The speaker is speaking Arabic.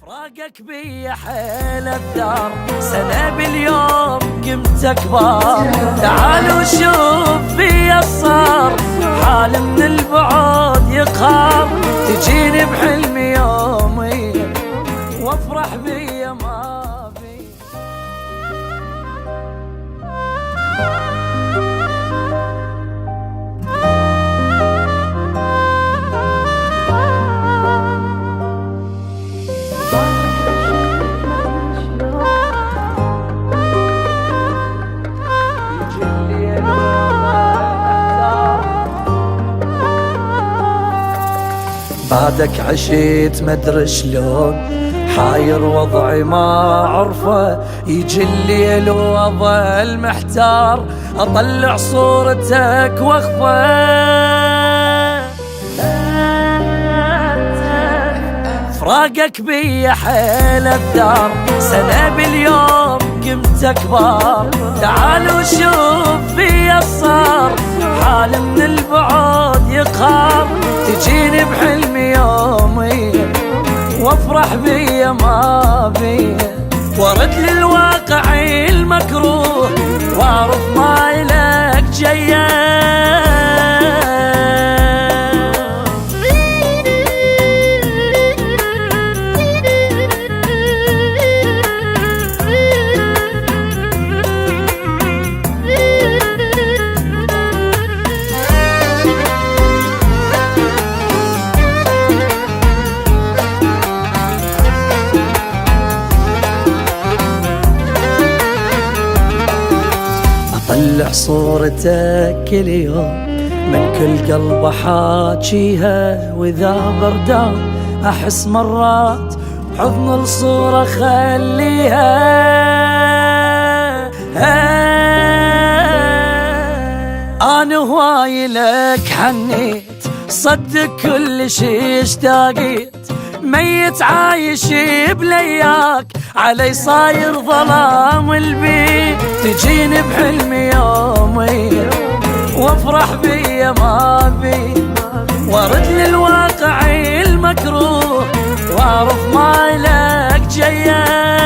فراقك بي حيل الدار سنة باليوم قمت أكبر. تعال وشوف في الصار حال من البعد يقهر. تجيني بحلمي يومي وافرح بي ما بي. بعدك عشيت مدري شلون حاير وضعي ما عرفه. يجي الليل واظل محتار اطلع صورتك واخفى. فراقك بي حيل الدار سنة باليوم قمت أكبر. تعال وشوف في الصار حال من البعد يقهر. تجيني بحلمي يومي وافرح بي ما بي. وارد للواقع المكروه واعرف ما إلك جايه. طلع صورتك كل يوم من كل قلب حاجيها. واذا بردان احس مرات حضن الصورة خليها. انا هواي لك حنيت صدق كل شي اشتاقيت. ميت عايش بلياك علي صاير ظلام البيت. تجيني بحلمي يومي وافرح بي ما بي. وارد للواقع المكروه واعرف ما لك جايه.